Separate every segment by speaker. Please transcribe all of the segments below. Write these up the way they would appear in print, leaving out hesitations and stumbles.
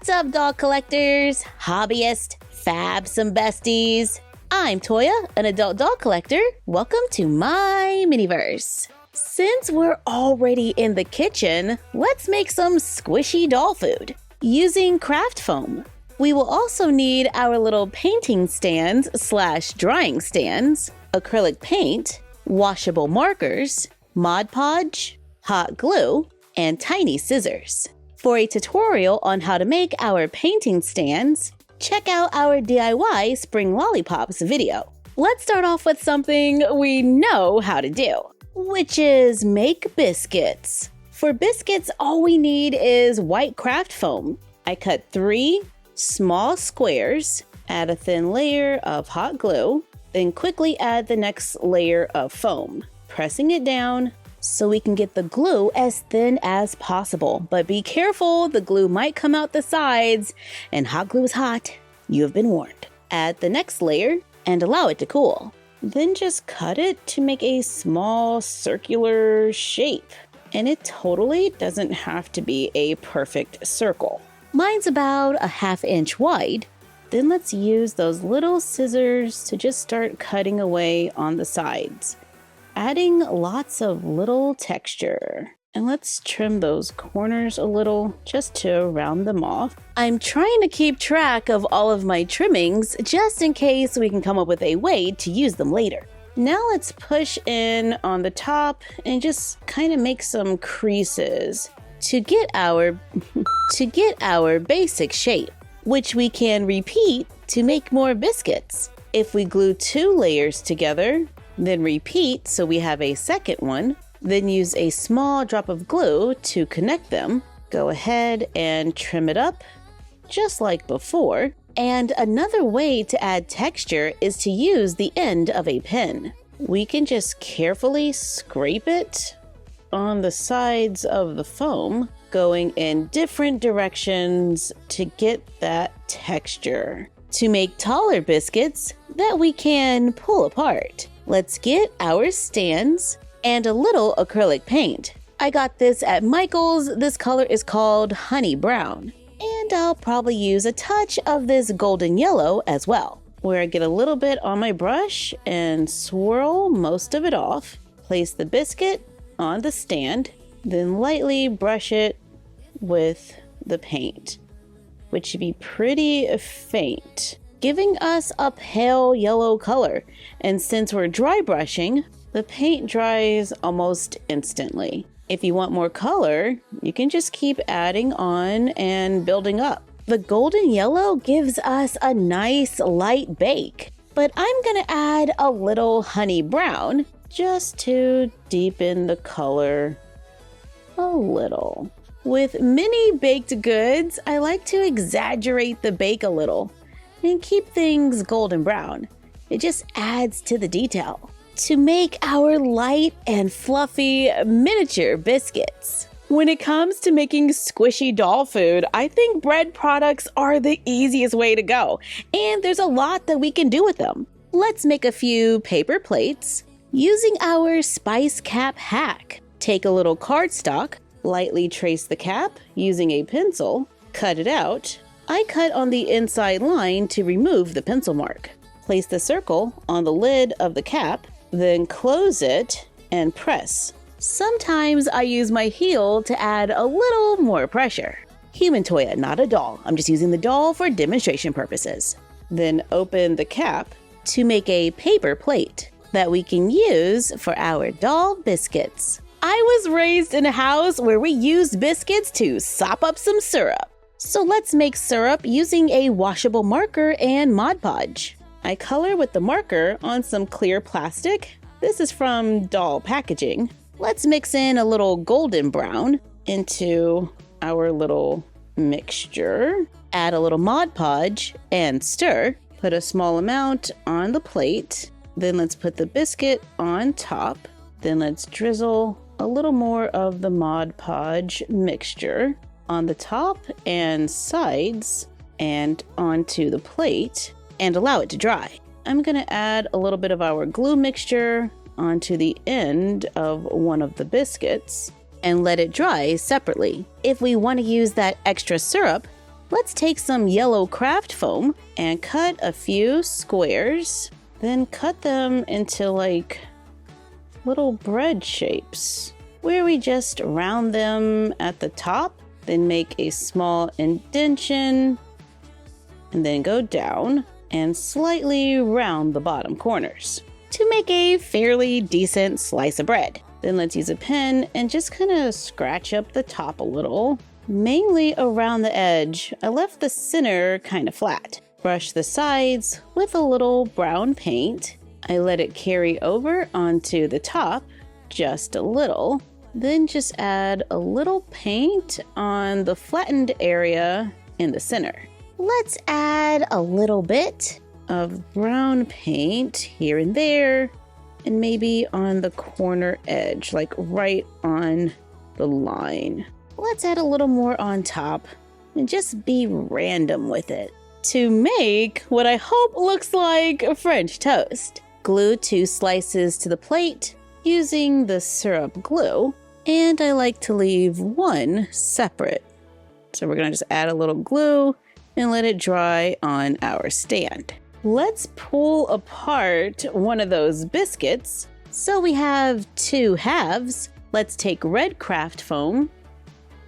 Speaker 1: What's up, doll collectors, hobbyists, fabsome besties? I'm Toya, an adult doll collector. Welcome to my miniverse. Since we're already in the kitchen, let's make some squishy doll food using craft foam. We will also need our little painting stands / drying stands, acrylic paint, washable markers, Mod Podge, hot glue, and tiny scissors. For a tutorial on how to make our painting stands, check out our DIY Spring Lollipops video. Let's start off with something we know how to do, which is make biscuits. For biscuits, all we need is white craft foam. I cut 3 small squares, add a thin layer of hot glue, then quickly add the next layer of foam, pressing it down so we can get the glue as thin as possible. But be careful, the glue might come out the sides, and hot glue is hot. You have been warned. Add the next layer and allow it to cool. Then just cut it to make a small circular shape. And it totally doesn't have to be a perfect circle. Mine's about a 1/2 inch wide. Then let's use those little scissors to just start cutting away on the sides, adding lots of little texture. And let's trim those corners a little just to round them off. I'm trying to keep track of all of my trimmings just in case we can come up with a way to use them later. Now let's push in on the top and just kind of make some creases to get our basic shape, which we can repeat to make more biscuits. If we glue 2 layers together, then repeat so we have a second one, then use a small drop of glue to connect them. Go ahead and trim it up just like before. And another way to add texture is to use the end of a pen. We can just carefully scrape it on the sides of the foam, going in different directions to get that texture to make taller biscuits that we can pull apart. Let's get our stands and a little acrylic paint. I got this at Michael's. This color is called Honey Brown. And I'll probably use a touch of this golden yellow as well, where I get a little bit on my brush and swirl most of it off. Place the biscuit on the stand, then lightly brush it with the paint, which should be pretty faint, giving us a pale yellow color. And since we're dry brushing, the paint dries almost instantly. If you want more color, you can just keep adding on and building up. The golden yellow gives us a nice light bake, but I'm gonna add a little honey brown just to deepen the color a little. With many baked goods, I like to exaggerate the bake a little and keep things golden brown. It just adds to the detail to make our light and fluffy miniature biscuits. When it comes to making squishy doll food, I think bread products are the easiest way to go, and there's a lot that we can do with them. Let's make a few paper plates using our spice cap hack. Take a little cardstock, lightly trace the cap using a pencil, cut it out. I cut on the inside line to remove the pencil mark. Place the circle on the lid of the cap, then close it and press. Sometimes I use my heel to add a little more pressure. Human Toya, not a doll. I'm just using the doll for demonstration purposes. Then open the cap to make a paper plate that we can use for our doll biscuits. I was raised in a house where we used biscuits to sop up some syrup. So let's make syrup using a washable marker and Mod Podge. I color with the marker on some clear plastic. This is from doll packaging. Let's mix in a little golden brown into our little mixture. Add a little Mod Podge and stir. Put a small amount on the plate. Then let's put the biscuit on top. Then let's drizzle a little more of the Mod Podge mixture on the top and sides and onto the plate and allow it to dry. I'm gonna add a little bit of our glue mixture onto the end of one of the biscuits and let it dry separately. If we want to use that extra syrup, let's take some yellow craft foam and cut a few squares. Then cut them into like little bread shapes, where we just round them at the top, then make a small indentation, and then go down and slightly round the bottom corners to make a fairly decent slice of bread. Then let's use a pen and just kind of scratch up the top a little, mainly around the edge. I left the center kind of flat. Brush the sides with a little brown paint. I let it carry over onto the top just a little. Then just add a little paint on the flattened area in the center. Let's add a little bit of brown paint here and there, and maybe on the corner edge, like right on the line. Let's add a little more on top and just be random with it to make what I hope looks like French toast. Glue 2 slices to the plate using the syrup glue, and I like to leave one separate. So we're gonna just add a little glue and let it dry on our stand. Let's pull apart one of those biscuits. So we have 2 halves. Let's take red craft foam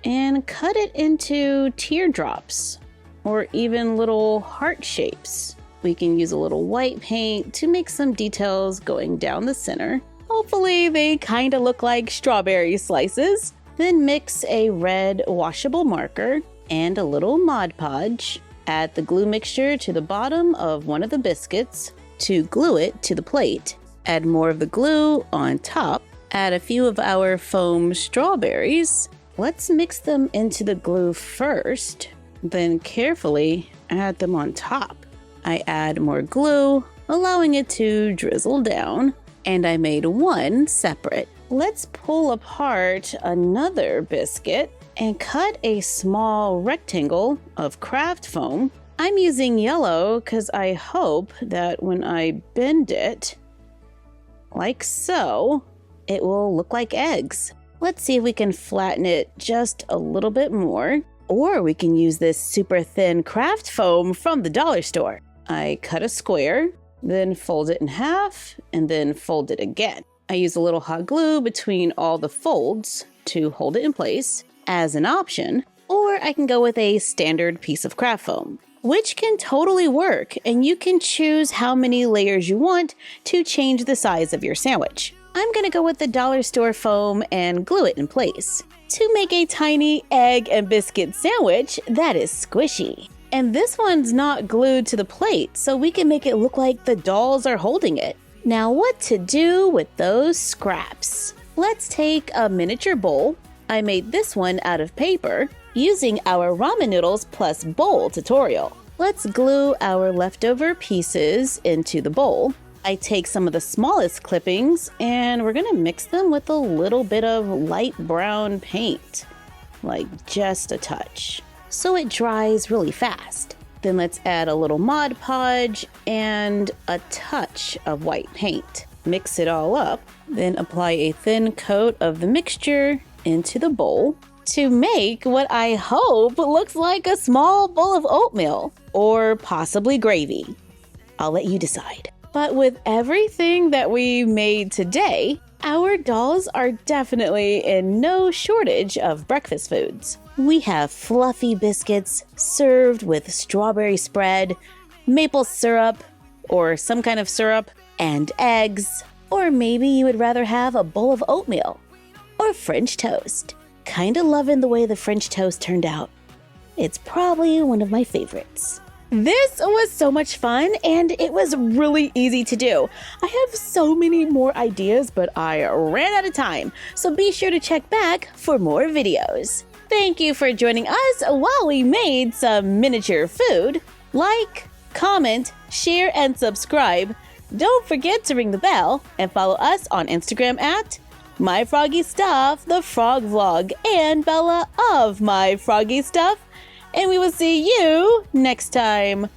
Speaker 1: and cut it into teardrops or even little heart shapes. We can use a little white paint to make some details going down the center. Hopefully they kind of look like strawberry slices. Then mix a red washable marker and a little Mod Podge. Add the glue mixture to the bottom of one of the biscuits to glue it to the plate. Add more of the glue on top. Add a few of our foam strawberries. Let's mix them into the glue first, then carefully add them on top. I add more glue, allowing it to drizzle down, and I made one separate. Let's pull apart another biscuit and cut a small rectangle of craft foam. I'm using yellow because I hope that when I bend it, like so, it will look like eggs. Let's see if we can flatten it just a little bit more, or we can use this super thin craft foam from the dollar store. I cut a square, then fold it in half, and then fold it again. I use a little hot glue between all the folds to hold it in place as an option, or I can go with a standard piece of craft foam, which can totally work, and you can choose how many layers you want to change the size of your sandwich. I'm gonna go with the dollar store foam and glue it in place to make a tiny egg and biscuit sandwich that is squishy. And this one's not glued to the plate, so we can make it look like the dolls are holding it. Now what to do with those scraps? Let's take a miniature bowl. I made this one out of paper using our ramen noodles plus bowl tutorial. Let's glue our leftover pieces into the bowl. I take some of the smallest clippings and we're gonna mix them with a little bit of light brown paint, like just a touch, so it dries really fast. Then let's add a little Mod Podge and a touch of white paint. Mix it all up, then apply a thin coat of the mixture into the bowl to make what I hope looks like a small bowl of oatmeal or possibly gravy. I'll let you decide. But with everything that we made today, our dolls are definitely in no shortage of breakfast foods. We have fluffy biscuits served with strawberry spread, maple syrup, or some kind of syrup, and eggs. Or maybe you would rather have a bowl of oatmeal or French toast. Kinda loving the way the French toast turned out. It's probably one of my favorites. This was so much fun, and it was really easy to do. I have so many more ideas, but I ran out of time, so be sure to check back for more videos. Thank you for joining us while we made some miniature food. Like, comment, share, and subscribe. Don't forget to ring the bell and follow us on Instagram at MyFroggyStuff, the Frog Vlog, and Bella of MyFroggyStuff. And we will see you next time.